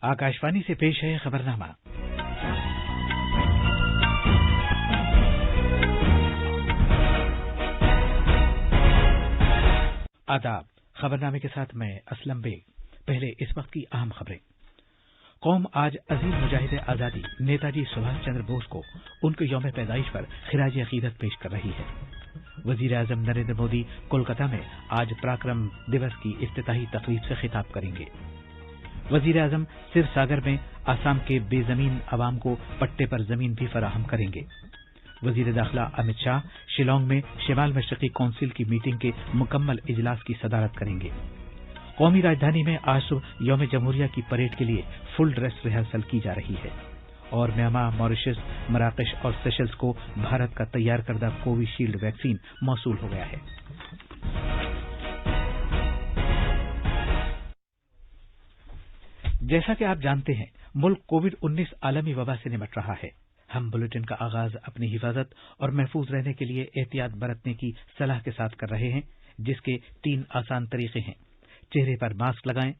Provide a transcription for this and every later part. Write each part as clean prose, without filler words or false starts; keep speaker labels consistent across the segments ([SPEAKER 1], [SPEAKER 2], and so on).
[SPEAKER 1] आकाशवाणी से पेश है खबरनामा। आदाब। खबरनामे के साथ मैं असलम बेग। पहले इस वक्त की अहम खबरें। कौम आज अजीम मुजाहिद आजादी नेताजी सुभाष चंद्र बोस को उनके यौम पैदाइश पर खिराज अकीदत पेश कर रही है। वजीर आजम नरेंद्र मोदी कोलकाता में आज पराक्रम दिवस की इफ्तिताही तकरीब से खिताब करेंगे। वजीर आजम सिरसागर में आसाम के बेजमीन अवाम को पट्टे पर जमीन भी फराहम करेंगे। वजीर दाखिला अमित शाह शिलांग में शिमाल मशरकी काउंसिल की मीटिंग के मुकम्मल इजलास की सदारत करेंगे। कौमी राजधानी में आज सुबह यौम जमहूरिया की परेड के लिए फुल ड्रेस रिहर्सल की जा रही है। और म्यांमार, मॉरिशस, मराकश और सेशल्स को भारत का तैयार करदा कोविशील्ड वैक्सीन मौसूल हो गया है। जैसा कि आप जानते हैं, मुल्क कोविड-19 आलमी वबा से निपट रहा है। हम बुलेटिन का आगाज अपनी हिफाजत और महफूज रहने के लिए एहतियात बरतने की सलाह के साथ कर रहे हैं, जिसके 3 आसान तरीके हैं। चेहरे पर मास्क लगाएं,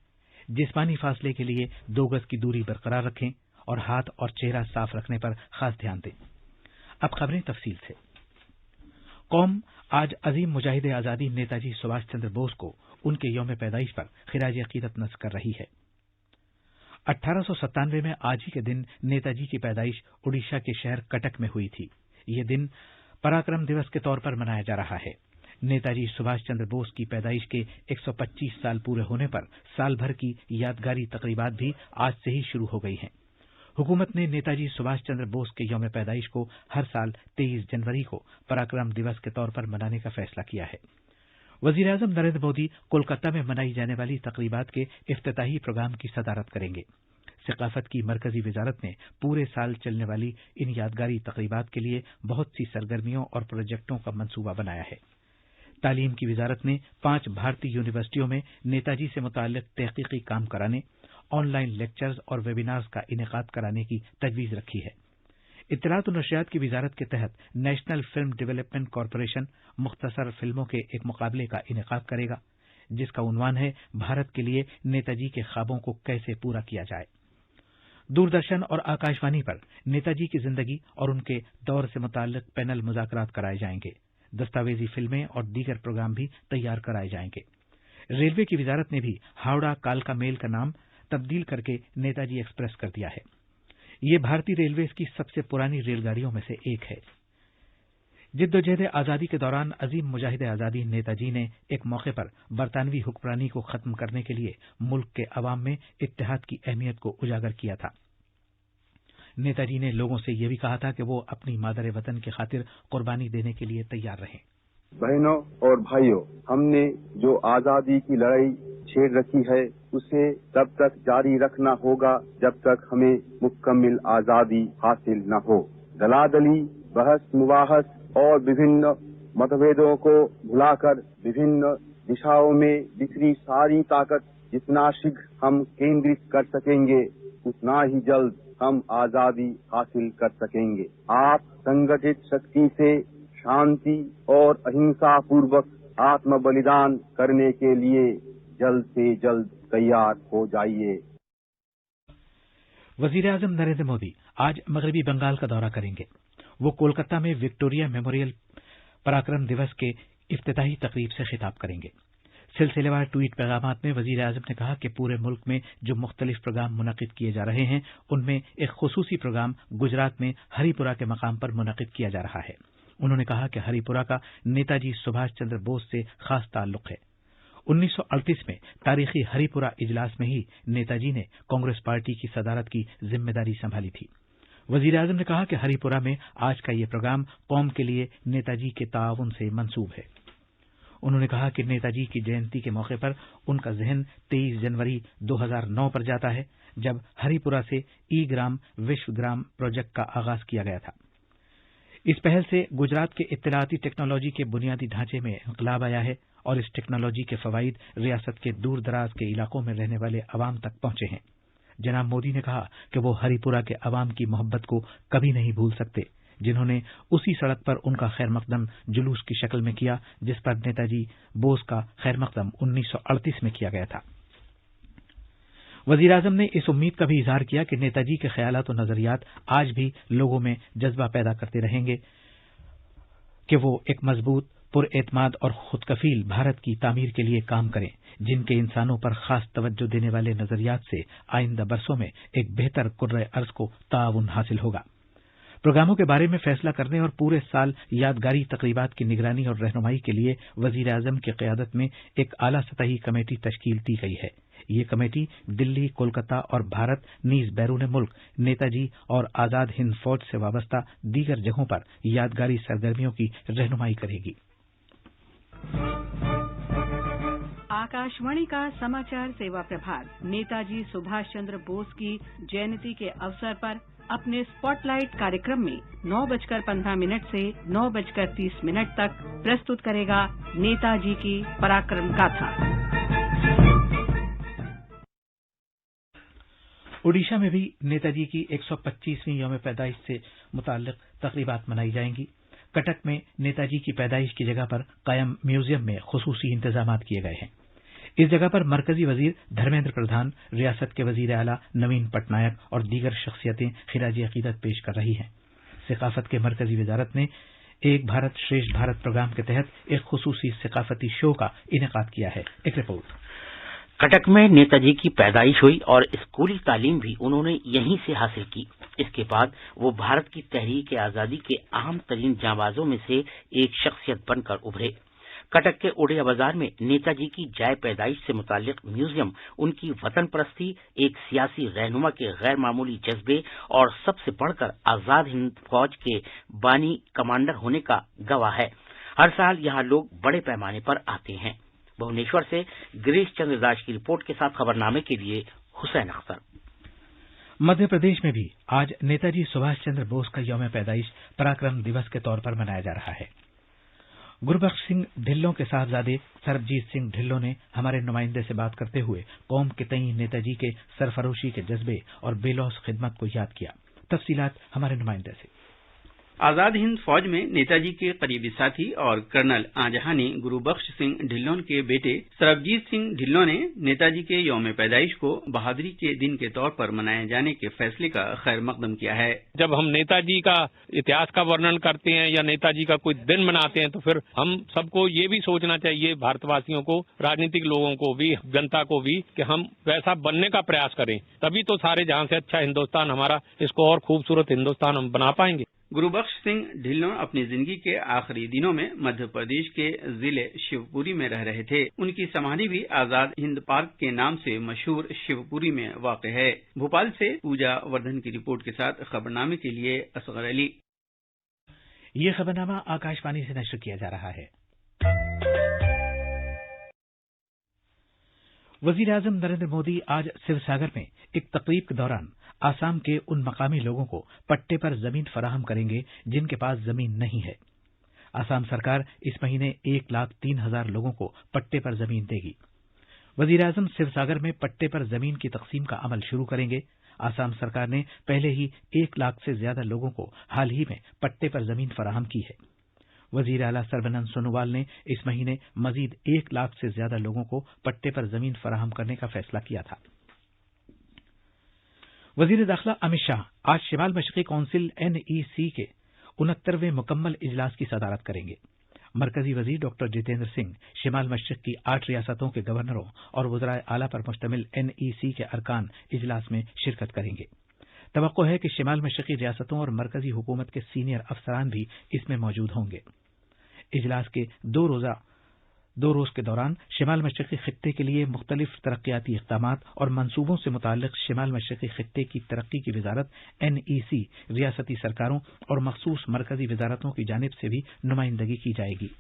[SPEAKER 1] जिस्मानी फासले के लिए 2 गज की दूरी बरकरार रखें और हाथ और चेहरा साफ रखने पर खास ध्यान दें। अब खबरें तफसील से। कौम आज अजीम मुजाहिद आजादी नेताजी सुभाष चंद्र बोस को उनके यौम पैदाइश पर खिराज अकीदत नज़्र कर रही है। 1897 में आज ही के दिन नेताजी की पैदाइश उड़ीसा के शहर कटक में हुई थी। यह दिन पराक्रम दिवस के तौर पर मनाया जा रहा है। नेताजी सुभाष चंद्र बोस की पैदाइश के 125 साल पूरे होने पर साल भर की यादगारी तकरीबात भी आज से ही शुरू हो गई हैं। हुकूमत ने नेताजी सुभाष चंद्र बोस के यौम पैदाइश को हर साल 23 जनवरी को पराक्रम दिवस के तौर पर मनाने का फैसला किया है। वजीर आजम नरेंद्र मोदी कोलकाता में मनाई जाने वाली तकरीबात के इफ्तिताही प्रोग्राम की सदारत करेंगे। सकाफत की मरकजी वजारत ने पूरे साल चलने वाली इन यादगारी तकरीबात के लिए बहुत सी सरगर्मियों और प्रोजेक्टों का मंसूबा बनाया है। तालीम की वजारत ने 5 भारतीय यूनिवर्सिटियों में नेताजी से मुताल्लिक तहकीकी काम कराने, ऑनलाइन लेक्चर्स और वेबिनार्स का इनेकाद कराने की तजवीज रखी है। इत्तलात और नशरियात की वजारत के तहत नेशनल फिल्म डेवलपमेंट कॉरपोरेशन मुख्तसर फिल्मों के एक मुकाबले का इनेकाद करेगा, जिसका उन्वान है भारत के लिए नेताजी के ख्वाबों को कैसे पूरा किया जाए। दूरदर्शन और आकाशवाणी पर नेताजी की जिंदगी और उनके दौर से मुताल्लिक पैनल मुज़ाकरात कराए जाएंगे। दस्तावेजी फिल्में और दीगर प्रोग्राम भी तैयार कराए जाएंगे। रेलवे की वजारत ने भी हावड़ा कालका मेल का नाम तब्दील करके नेताजी एक्सप्रेस कर दिया है। ये भारतीय रेलवे की सबसे पुरानी रेलगाड़ियों में से एक है। जिद्दोजहद आजादी के दौरान अजीम मुजाहिद आजादी नेताजी ने एक मौके पर बरतानवी हुक्मरानी को खत्म करने के लिए मुल्क के अवाम में इत्तेहाद की अहमियत को उजागर किया था। नेताजी ने लोगों से यह भी कहा था कि वो अपनी मादर वतन की खातिर कुर्बानी देने के लिए तैयार रहें।
[SPEAKER 2] बहनों और भाइयों, हमने जो आजादी की लड़ाई छेड़ रखी है उसे तब तक जारी रखना होगा जब तक हमें मुकम्मल आजादी हासिल न हो। दलादली, बहस मुबाहस और विभिन्न मतभेदों को भुलाकर विभिन्न दिशाओं में बिखरी सारी ताकत जितना शीघ्र हम केंद्रित कर सकेंगे उतना ही जल्द हम आजादी हासिल कर सकेंगे। आप संगठित शक्ति से शांति और अहिंसा पूर्वक आत्म बलिदान करने के लिए जल्द से जल्द तैयार हो जाइए।
[SPEAKER 1] वजीर आजम नरेंद्र मोदी आज मगरबी बंगाल का दौरा करेंगे। वो कोलकाता में विक्टोरिया मेमोरियल पराक्रम दिवस के इफ्तिताही तकरीब से खिताब करेंगे। सिलसिलेवार ट्वीट पैगामात में वजीर आजम ने कहा कि पूरे मुल्क में जो मुख्तलिफ प्रोग्राम मुनक़िद किए जा रहे हैं उनमें एक खुसूसी प्रोग्राम गुजरात में हरिपुरा के मकाम पर मुनक़िद किया जा रहा है। उन्होंने कहा कि हरिपुरा का नेताजी सुभाष चंद्र बोस से खास ताल्लुक है। 1938 में तारीखी हरिपुरा इजलास में ही नेताजी ने कांग्रेस पार्टी की सदारत की जिम्मेदारी संभाली थी। वजीर आजम ने कहा कि हरिपुरा में आज का ये प्रोग्राम कौम के लिए नेताजी के ताउन से मंसूब है। उन्होंने कहा कि नेताजी की जयंती के मौके पर उनका जहन 23 जनवरी 2009 पर जाता है, जब हरिपुरा से ई ग्राम विश्व ग्राम प्रोजेक्ट का आगाज किया गया था। इस पहल से गुजरात के इत्तलाती टेक्नोलॉजी के बुनियादी ढांचे में इंकलाब आया है और इस टेक्नोलॉजी के फवाइद रियासत के दूर दराज के इलाकों में रहने वाले अवाम तक पहुंचे हैं। जनाब मोदी ने कहा कि वो हरिपुरा के अवाम की मोहब्बत को कभी नहीं भूल सकते, जिन्होंने उसी सड़क पर उनका खैर मकदम जुलूस की शक्ल में किया जिस पर नेताजी बोस का खैर मकदम 1938 में किया गया था। وزیر اعظم نے اس امید کا بھی اظہار کیا کہ نیتا جی کے خیالات و نظریات آج بھی لوگوں میں جذبہ پیدا کرتے رہیں گے کہ وہ ایک مضبوط، پر اعتماد اور خود کفیل بھارت کی تعمیر کے لیے کام کریں، جن کے انسانوں پر خاص توجہ دینے والے نظریات سے آئندہ برسوں میں ایک بہتر کرۂ ارض کو تعاون حاصل ہوگا۔ پروگراموں کے بارے میں فیصلہ کرنے اور پورے سال یادگاری تقریبات کی نگرانی اور رہنمائی کے لیے وزیر اعظم کی قیادت میں ایک اعلیٰ سطحی کمیٹی تشکیل دی گئی ہے۔ یہ کمیٹی دلی، کولکتہ اور بھارت نیز بیرون ملک نیتا جی اور آزاد ہند فوج سے وابستہ دیگر جگہوں پر یادگاری سرگرمیوں کی رہنمائی کرے گی۔
[SPEAKER 3] आकाशवाणी का समाचार सेवा प्रभाग नेताजी सुभाष चंद्र बोस की जयंती के अवसर पर अपने स्पॉटलाइट कार्यक्रम में 9:15 से 9:30 तक प्रस्तुत करेगा नेताजी की पराक्रम गाथा।
[SPEAKER 1] ओडिशा में भी नेताजी की 125वीं यौम पैदाइश से मुताल्लिक तकरीबात मनाई जाएंगी। कटक में नेताजी की पैदाइश की जगह पर कायम म्यूजियम में खुसूसी इंतजाम किए गए हैं। इस जगह पर मरकजी वजीर धर्मेंद्र प्रधान, रियासत के वजीर आला नवीन पटनायक और दीगर शख्सियतें खिराजी अकीदत पेश कर रही हैं। सकाफत के मरकजी वजारत ने एक भारत श्रेष्ठ भारत प्रोग्राम के तहत एक खुसूसी सकाफती शो का इनेकाद किया है। एक रिपोर्ट।
[SPEAKER 4] कटक में नेताजी की पैदाइश हुई और स्कूली तालीम भी उन्होंने यहीं से हासिल की। इसके बाद वो भारत की तहरीक आजादी के अहम तरीन जांबाजों में से एक शख्सियत बनकर उभरे। कटक के ओडिया बाजार में नेताजी की जाय पैदाइश से मुताल्लिक म्यूजियम उनकी वतन परस्ती, एक सियासी रहनुमा के गैर मामूली जज्बे और सबसे बढ़कर आजाद हिंद फौज के बानी कमांडर होने का गवाह है। हर साल यहाँ लोग बड़े पैमाने पर आते हैं। भुवनेश्वर से गिरीश चंद्र दास की रिपोर्ट के साथ खबरनामे के लिए हुसैन अख्तर।
[SPEAKER 1] मध्य प्रदेश में भी आज नेताजी सुभाष चंद्र बोस का यौम पैदाइश पराक्रम दिवस के तौर पर मनाया जा रहा है। गुरबख्श सिंह ढिल्लों के साहबजादे सरबजीत सिंह ढिल्लों ने हमारे नुमाइंदे से बात करते हुए कौम के तईं नेताजी के सरफरोशी के जज्बे और बेलौस खिदमत को याद किया। तफसीलात हमारे नुमाइंदे से।
[SPEAKER 5] आजाद हिंद फौज में नेताजी के करीबी साथी और कर्नल आजहानी गुरुबख्श सिंह ढिल्लों के बेटे सरबजीत सिंह ढिल्लों ने नेताजी के यौम पैदाइश को बहादुरी के दिन के तौर पर मनाए जाने के फैसले का खैर मकदम किया है।
[SPEAKER 6] जब हम नेताजी का इतिहास का वर्णन करते हैं या नेताजी का कोई दिन मनाते हैं तो फिर हम सबको ये भी सोचना चाहिए, भारतवासियों को, राजनीतिक लोगों को भी, जनता को भी, कि हम वैसा बनने का प्रयास करें, तभी तो सारे जहां से अच्छा हिंदुस्तान हमारा, इसको और खूबसूरत हिंदुस्तान हम बना पाएंगे।
[SPEAKER 5] गुरुबख्श सिंह ढिल्लों अपनी जिंदगी के आखिरी दिनों में मध्य प्रदेश के जिले शिवपुरी में रह रहे थे। उनकी समाधि भी आजाद हिंद पार्क के नाम से मशहूर शिवपुरी में वाक़ है। भोपाल से पूजा वर्धन की रिपोर्ट के साथ खबरनामे के लिए असगर अली।
[SPEAKER 1] ये खबरनामा आकाशवाणी से नश्र किया जा रहा है। वजीर आजम नरेंद्र मोदी आज शिवसागर में एक तकरीब के दौरान आसाम के उन मकामी लोगों को पट्टे पर जमीन फराहम करेंगे जिनके पास जमीन नहीं है। आसाम सरकार इस महीने 1,03,000 लोगों को पट्टे पर जमीन देगी। वजीर आजम शिवसागर में पट्टे पर जमीन की तकसीम का अमल शुरू करेंगे। आसाम सरकार ने पहले ही 1 लाख से ज्यादा लोगों को हाल ही में पट्टे पर जमीन फराहम की है। वजीर आला सर्बानंद सोनोवाल ने इस महीने मजीद 1 लाख से ज्यादा लोगों को पट्टे पर जमीन फराहम करने का फैसला किया था। वजीर दाखिला अमित शाह आज शिमाल मशरकी काउंसिल NEC के 69वें मुकम्मल इजलास की सदारत करेंगे। मरकजी वजीर डॉक्टर जितेंद्र सिंह शिमाल मशरक की 8 रियासतों के गवर्नरों और वज़राए आला पर मुश्तमिल NEC के अरकान इजलास में शिरकत करेंगे। तवक्को है कि शिमाल मशरकी रियासतों और मरकजी हुकूमत के सीनियर अफसरान भी इसमें मौजूद होंगे। इजलास के दो रोज के दौरान शिमाल मशरकी खित्ते के लिए मुख्तलिफ तरक्याती इक़दामात और मंसूबों से मुताल्लिक शिमाल मशरकी खित्ते की तरक्की की वजारत NEC, रियासती सरकारों और मखसूस मरकजी वजारतों की जानिब से भी नुमाइंदगी की जाएगी।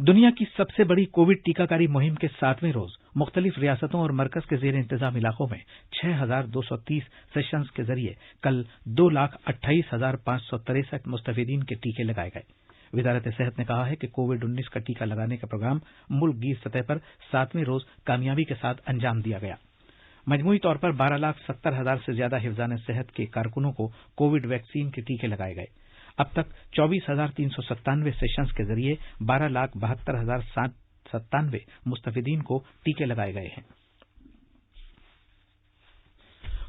[SPEAKER 1] दुनिया की सबसे बड़ी कोविड टीकाकारी मुहिम के 7वें रोज मुख्तलिफ रियासतों और मरकज के जेर इंतजाम इलाकों में 6,230 सेशंस के जरिए कल 2,28,563 मुस्तफीदीन के टीके लगाए गए। वजारत सेहत ने कहा है कि कोविड-19 का टीका लगाने का प्रोग्राम मुल्क गिर सतह पर 7वें रोज कामयाबी के साथ अंजाम दिया गया। मजमूई तौर पर 12,70,000 से ज्यादा हिफ्जान सेहत के कारकुनों को कोविड वैक्सीन के टीके लगाए गए। अब तक 24,397 सेशंस के जरिए 12,72,797 मुस्तफीदीन को टीके लगाए गए हैं।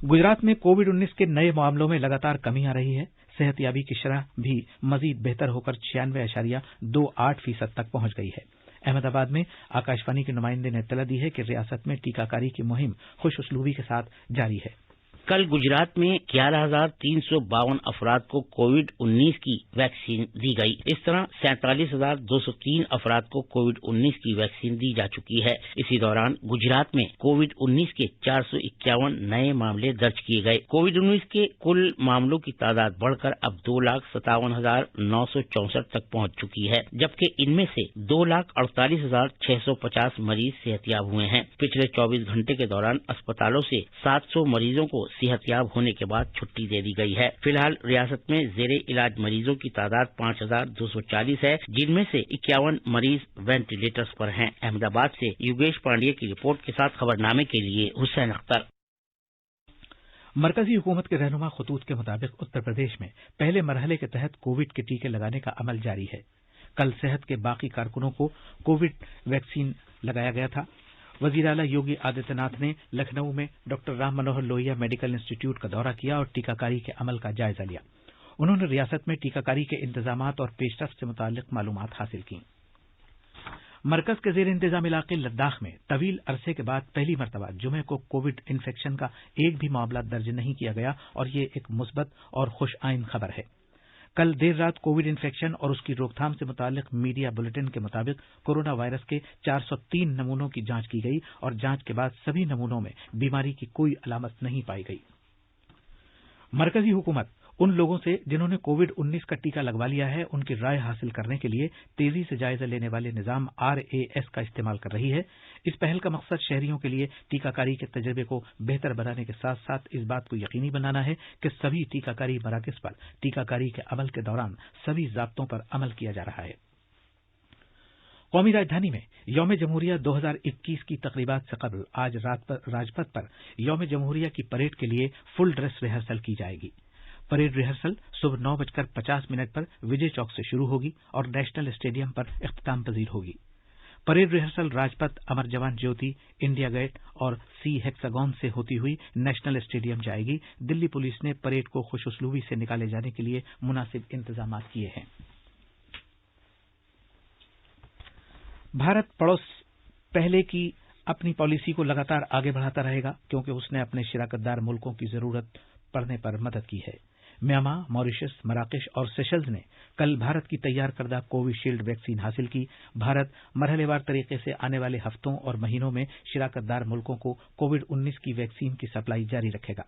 [SPEAKER 1] गुजरात में कोविड-19 के नए मामलों में लगातार कमी आ रही है। सेहतयाबी की शरह भी मजीद बेहतर होकर 96.28% तक पहुंच गई है। अहमदाबाद में आकाशवाणी के नुमाइंदे ने इत्तला दी है कि रियासत में टीकाकारी की मुहिम खुश उसलूबी के साथ जारी है।
[SPEAKER 4] कल गुजरात में 11,352 अफराद को कोविड-19 की वैक्सीन दी गई। इस तरह 47,203 अफराद को कोविड-19 की वैक्सीन दी जा चुकी है। इसी दौरान गुजरात में कोविड-19 के 451 नए मामले दर्ज किए गए। कोविड-19 के कुल मामलों की तादाद बढ़कर अब 2,57,964 तक पहुंच चुकी है, जबकि इनमें से 2,48,650 मरीज सेहतयाब हुए हैं। पिछले 24 घंटे के दौरान अस्पतालों से 700 मरीजों को सेहतयाब होने के बाद छुट्टी दे दी गई है। फिलहाल रियासत में जेरे इलाज मरीजों की तादाद 5,240 है, जिनमें से 51 मरीज वेंटिलेटर्स पर हैं। अहमदाबाद से योगेश पांडेय की रिपोर्ट के साथ खबरनामे के लिए हुसैन अख्तर।
[SPEAKER 1] मरकजी हुकूमत के रहनुमा खतूत के मुताबिक उत्तर प्रदेश में पहले मरहले के तहत कोविड के टीके लगाने का अमल जारी है। कल सेहत के बाकी कारकुनों को कोविड वैक्सीन लगाया गया था। वजीर आला योगी आदित्यनाथ ने लखनऊ में doctor Ram Manohar Lohia medical institute का दौरा किया और टीकाकारी के अमल का जायजा लिया। उन्होंने रियासत में टीकाकारी के इंतजामात और पेशरफ्त से मुताल्लिक मालूमात हासिल की। मरकज के जेर इंतजाम इलाके लद्दाख में तवील अरसे के बाद पहली मरतबा जुमे को कोविड इन्फेक्शन का एक भी मामला दर्ज नहीं किया गया और ये एक मुस्बत और खुश आइन खबर है। कल देर रात कोविड इन्फेक्शन और उसकी रोकथाम से मुतालिक मीडिया बुलेटिन के मुताबिक कोरोना वायरस के 403 नमूनों की जांच की गई और जांच के बाद सभी नमूनों में बीमारी की कोई अलामत नहीं पाई गई। मरकजी हुकूमत उन लोगों से जिन्होंने कोविड-19 का टीका लगवा लिया है, उनकी राय हासिल करने के लिए तेजी से जायजा लेने वाले निजाम RAS का इस्तेमाल कर रही है। इस पहल का मकसद शहरियों के लिए टीकाकारी के तजर्बे को बेहतर बनाने के साथ साथ इस बात को यकीनी बनाना है कि सभी टीकाकारी मराकज़ पर टीकाकारी के अमल के दौरान सभी ज़ाब्तों पर अमल किया जा रहा है। कौमी राजधानी में यौम जमहूरिया 2021 की तकरीबात से कबल आज राजपथ पर यौम जमहूरिया की परेड के लिए फुल ड्रेस रिहर्सल की जाएगी। परेड रिहर्सल सुबह 9:50 पर विजय चौक से शुरू होगी और नेशनल स्टेडियम पर इख्तिताम पजीर होगी। परेड रिहर्सल राजपथ, अमर जवान ज्योति, इंडिया गेट और सी हेक्सागन से होती हुई नेशनल स्टेडियम जाएगी। दिल्ली पुलिस ने परेड को खुशउस्लूबी से निकाले जाने के लिए मुनासिब इंतजाम किए हैं। भारत पड़ोस पहले की अपनी पॉलिसी को लगातार आगे बढ़ाता रहेगा क्योंकि उसने अपने शिराकतदार मुल्कों की जरूरत पड़ने पर मदद की है। म्यांमार, मॉरिशस, मराकश और सेशल्स ने कल भारत की तैयार करदा कोविशील्ड वैक्सीन हासिल की। भारत मरहलेवार तरीके से आने वाले हफ्तों और महीनों में शिराकतदार मुल्कों को कोविड-19 की वैक्सीन की सप्लाई जारी रखेगा।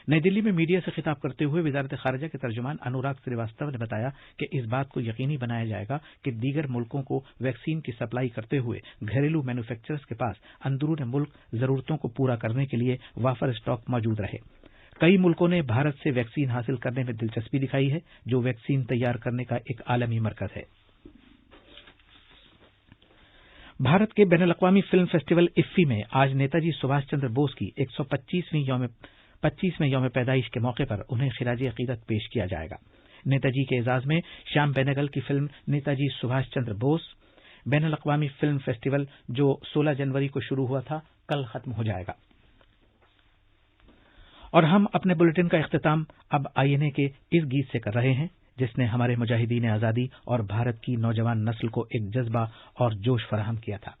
[SPEAKER 1] नई दिल्ली में मीडिया से खिताब करते हुए वजारत खारजा के तर्जुमान अनुराग श्रीवास्तव ने बताया कि इस बात को यकीनी बनाया जाएगा कि दीगर मुल्कों को वैक्सीन की सप्लाई करते हुए घरेलू मैन्युफैक्चरर्स के पास अंदरूनी मुल्क जरूरतों को पूरा करने के लिए वाफर स्टॉक मौजूद रहे। कई मुल्कों ने भारत से वैक्सीन हासिल करने में दिलचस्पी दिखाई है, जो वैक्सीन तैयार करने का एक आलमी मरकज है। भारत के बैनुल-अक़वामी फिल्म फेस्टिवल इफ्फी में आज नेताजी सुभाष चंद्र बोस की 125वें यौम पैदाइश के मौके पर उन्हें खिराज अकीदत पेश किया जाएगा। नेताजी के एजाज में श्याम बेनेगल की film Netaji Subhash Chandra Bose बैनुल-अक़वामी film festival, जो 16 जनवरी को शुरू हुआ था, कल खत्म हो जाएगा। और हम अपने बुलेटिन का इख्तिताम अब आईएनए के इस गीत से कर रहे हैं, जिसने हमारे मुजाहिदीन आजादी और भारत की नौजवान नस्ल को एक जज्बा और जोश फराहम किया था।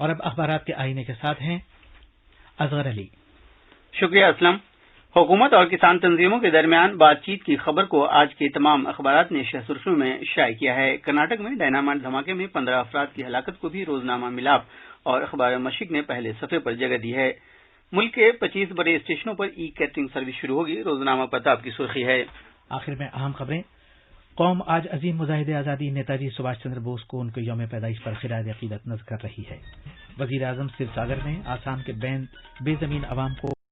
[SPEAKER 1] और अब अखबारात के आईने के साथ हैं असगर अली।
[SPEAKER 5] शुक्रिया असलम। हुकूमत और किसान तंजीमों के दरमियान बातचीत की खबर को आज के तमाम अखबारात ने सुर्खियों में शाये किया है। कर्नाटक में डायनामाइट धमाके में 15 अफराद की हलाकत को भी रोजनामा मिलाप और अखबार मशरिक ने पहले सफ़े पर जगह दी है। मुल्क के 25 बड़े स्टेशनों पर ई कैटरिंग सर्विस शुरू होगी, रोजनामा प्रताप की सुर्खी है।
[SPEAKER 1] आखिर में अहम खबरें। कौम आज अजीम मुजाहिदे आज़ादी नेताजी सुभाष चंद्र बोस को उनके यौम पैदाइश पर खिराज अकीदत नज़र कर रही है। वज़ीर आज़म सिरसागर ने आसाम के बेज़मीन अवाम को